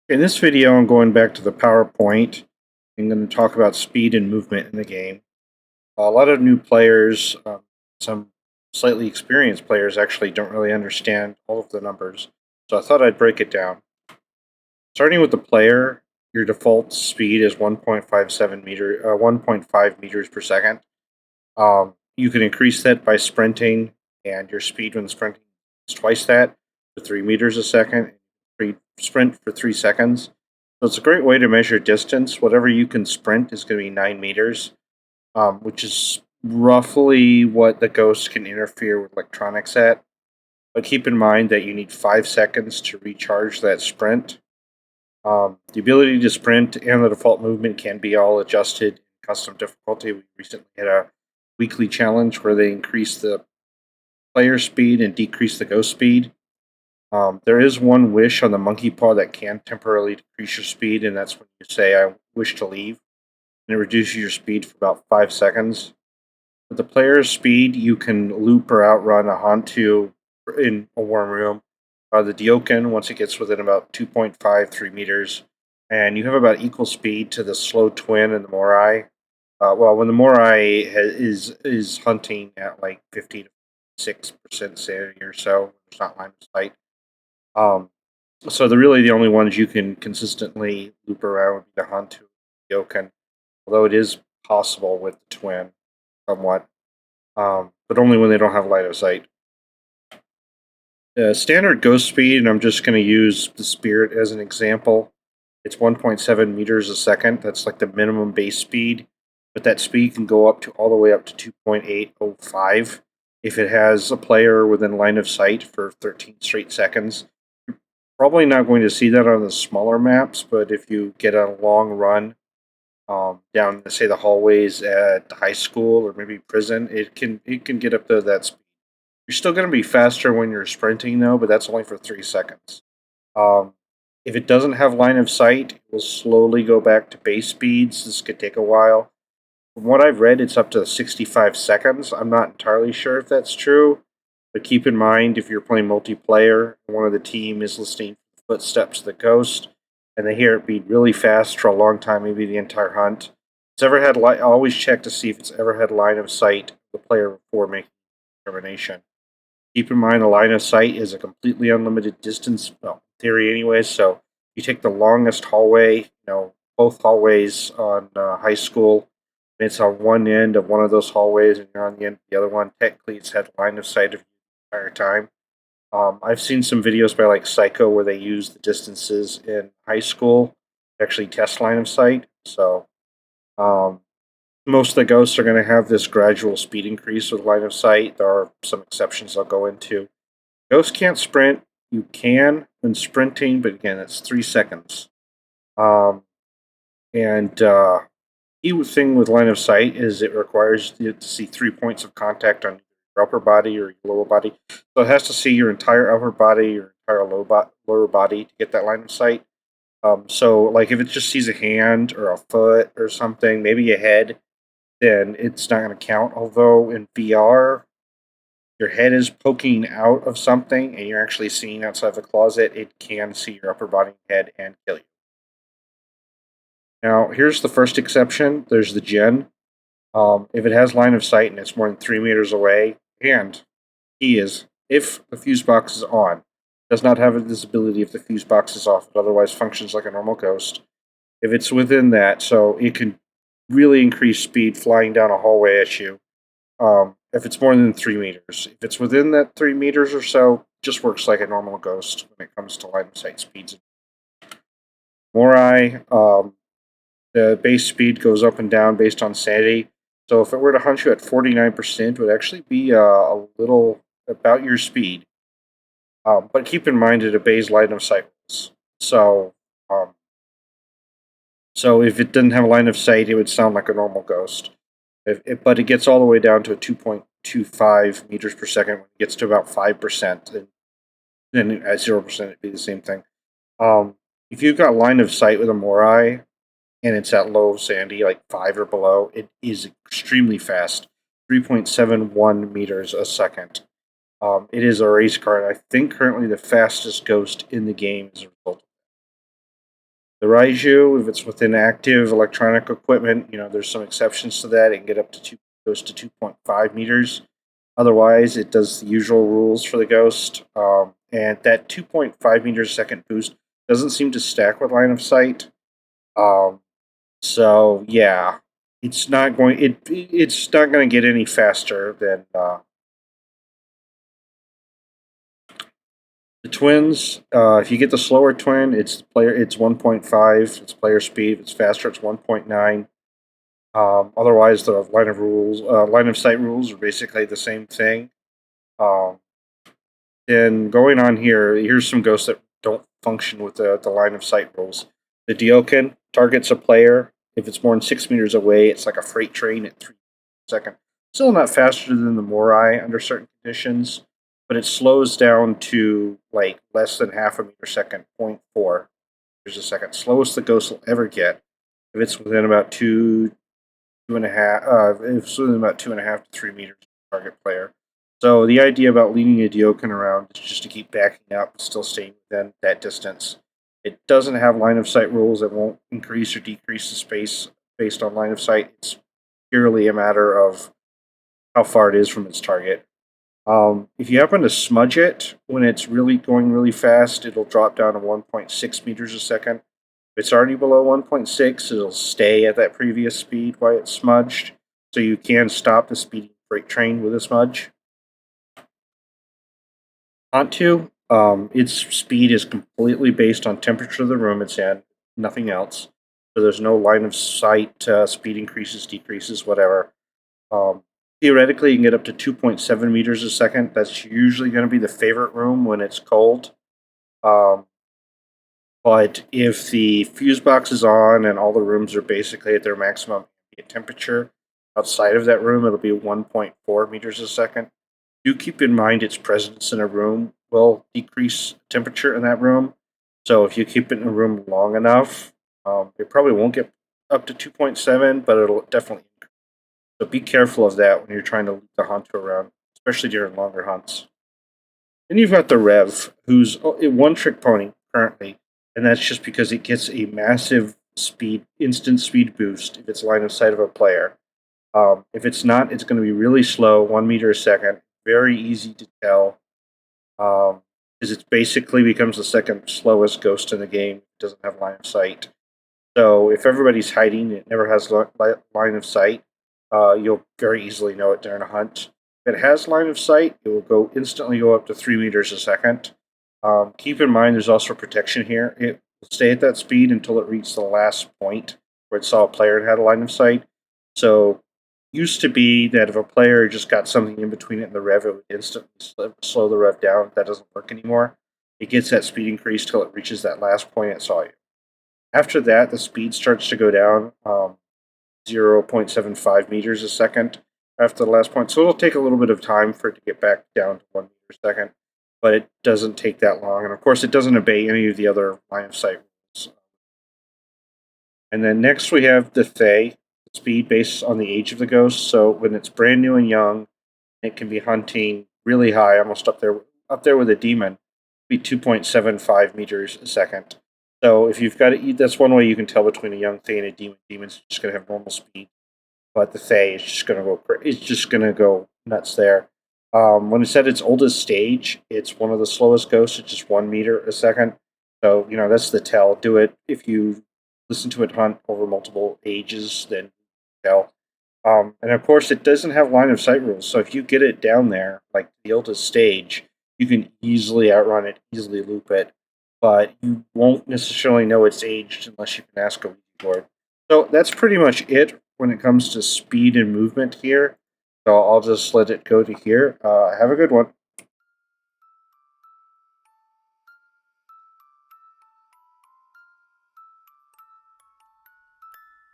In this video, I'm going back to the PowerPoint. I'm going to talk about speed and movement in the game. A lot of new players, some slightly experienced players, actually don't really understand all of the numbers. So I thought I'd break it down. Starting with the player, your default speed is 1.5 meters per second. You can increase that by sprinting, and your speed when sprinting is twice that, to 3 meters a second. Sprint for 3 seconds. So it's a great way to measure distance. Whatever you can sprint is going to be 9 meters, which is roughly what the Ghost can interfere with electronics at. But keep in mind that you need 5 seconds to recharge that sprint. The ability to sprint and the default movement can be all adjusted in custom difficulty. We recently had a weekly challenge where they increased the player speed and decreased the Ghost speed. There is one wish on the monkey paw that can temporarily decrease your speed, and that's when you say, I wish to leave, and it reduces your speed for about 5 seconds. With the player's speed, you can loop or outrun a Hantu in a warm room. The Dioken, once it gets within about 2.53 meters, and you have about equal speed to the slow twin and the Morai. When the Morai is hunting at like 50 to 6% sanity or so, it's not line of sight. So they're really the only ones you can consistently loop around would be the Hantu and the Dioken, although it is possible with the twin somewhat, but only when they don't have line of sight. Standard ghost speed, and I'm just going to use the Spirit as an example. It's 1.7 meters a second. That's like the minimum base speed, but that speed can go up to all the way up to 2.805 if it has a player within line of sight for 13 straight seconds. Probably not going to see that on the smaller maps, but if you get a long run down, say, the hallways at high school or maybe prison, it can get up to that speed. You're still going to be faster when you're sprinting, though, but that's only for 3 seconds. Um, if it doesn't have line of sight, it will slowly go back to base speeds. This could take a while. From what I've read, it's up to 65 seconds. I'm not entirely sure if that's true, but keep in mind if you're playing multiplayer and one of the team is listening for the footsteps of the ghost and they hear it beat really fast for a long time, maybe the entire hunt. It's ever had always check to see if it's ever had line of sight of the player before making a determination. Keep in mind, a line of sight is a completely unlimited distance, well, in theory, anyways. So you take the longest hallway, both hallways on high school, and it's on one end of one of those hallways, and you're on the end of the other one. Technically, it's had line of sight of you the entire time. I've seen some videos by like Psycho where they use the distances in high school to actually test line of sight. So um, most of the ghosts are going to have this gradual speed increase with line of sight. There are some exceptions I'll go into. Ghosts can't sprint. You can when sprinting, but again, it's 3 seconds. Um, and Key thing with line of sight is it requires you to see 3 points of contact on your upper body or your lower body. So it has to see your entire upper body, your entire lower body to get that line of sight. So, like, if it just sees a hand or a foot or something, maybe a head, then it's not going to count. Although in VR, your head is poking out of something and you're actually seeing outside the closet, it can see your upper body and head and kill you. Now, here's the first exception. There's the gen. If it has line of sight and it's more than 3 meters away, and key is if the fuse box is on, does not have a visibility if the fuse box is off, but otherwise functions like a normal ghost. If it's within that, so it can really increase speed flying down a hallway at you. If it's more than 3 meters, if it's within that 3 meters or so, just works like a normal ghost when it comes to line of sight speeds. Morai, the base speed goes up and down based on sanity. So if it were to hunt you at 49%, it would actually be a little about your speed. But keep in mind it obeys line of sight rules. Um, so if it didn't have a line of sight, it would sound like a normal ghost. But it gets all the way down to 2.25 meters per second when it gets to about 5%. And then at 0%, it'd be the same thing. If you've got line of sight with a Morai, and it's at low sandy, like 5 or below, it is extremely fast, 3.71 meters a second. It is a race car, and I think currently the fastest ghost in the game as a result. The Raiju, if it's within active electronic equipment, there's some exceptions to that. It can get up to goes to 2.5 meters. Otherwise, it does the usual rules for the Ghost. And that 2.5 meters a second boost doesn't seem to stack with line of sight. So yeah, it's not going to get any faster than the twins. If you get the slower twin, it's 1.5. It's player speed. If it's faster, it's 1.9. Otherwise, the line of sight rules are basically the same thing. Um, and going on here, here's some ghosts that don't function with the line of sight rules. The Diokin targets a player. If it's more than 6 meters away, it's like a freight train at 3 seconds. Still not faster than the Morai under certain conditions, but it slows down to like less than half a meter second, zero 0.4 meters a second. Slowest the ghost will ever get. If it's within about two and a half, it's within about 2.5 to 3 meters of the target player. So the idea about leading a Diokin around is just to keep backing up, but still staying within that distance. It doesn't have line of sight rules. It won't increase or decrease the space based on line of sight. It's purely a matter of how far it is from its target. If you happen to smudge it when it's really going really fast, it'll drop down to 1.6 meters a second. If it's already below 1.6, it'll stay at that previous speed while it's smudged. So you can stop the speeding freight train with a smudge. Onto, its speed is completely based on temperature of the room it's in, nothing else. So there's no line of sight, speed increases, decreases, whatever. Theoretically, you can get up to 2.7 meters a second. That's usually going to be the favorite room when it's cold. But if the fuse box is on and all the rooms are basically at their maximum ambient temperature, outside of that room, it'll be 1.4 meters a second. Do keep in mind its presence in a room will decrease temperature in that room. So if you keep it in a room long enough, it probably won't get up to 2.7, but it'll definitely increase. So be careful of that when you're trying to lead the hunter around, especially during longer hunts. Then you've got the Rev, who's a one trick pony currently, and that's just because it gets a massive instant speed boost if it's line of sight of a player. If it's not, it's going to be really slow, 1 meter a second, very easy to tell, because it basically becomes the second slowest ghost in the game. It doesn't have line of sight. So if everybody's hiding, it never has line of sight. You'll very easily know it during a hunt. If it has line of sight, it will instantly go up to 3 meters a second. Keep in mind, there's also protection here. It will stay at that speed until it reaches the last point where it saw a player and had a line of sight. So used to be that if a player just got something in between it and the rev, it would instantly slow the rev down. That doesn't work anymore. It gets that speed increase till it reaches that last point it saw you. After that, the speed starts to go down 0.75 meters a second after the last point. So it'll take a little bit of time for it to get back down to 1 meter a second, but it doesn't take that long. And of course, it doesn't obey any of the other line of sight rules. And then next we have the Fae, speed based on the age of the ghost. So when it's brand new and young, it can be hunting really high, almost up there with a demon, be 2.75 meters a second. So if you've got it, that's one way you can tell between a young Fae and a demon. Demon's just going to have normal speed, but the Fae is just going to go. It's just going to go nuts there. When it's at its oldest stage, it's one of the slowest ghosts. It's just 1 meter a second. So that's the tell. Do it if you listen to it hunt over multiple ages, then tell. And of course, it doesn't have line of sight rules. So if you get it down there, like the oldest stage, you can easily outrun it, easily loop it, but you won't necessarily know it's aged unless you can ask a Ouija board. So that's pretty much it when it comes to speed and movement here. So I'll just let it go to here. Have a good one.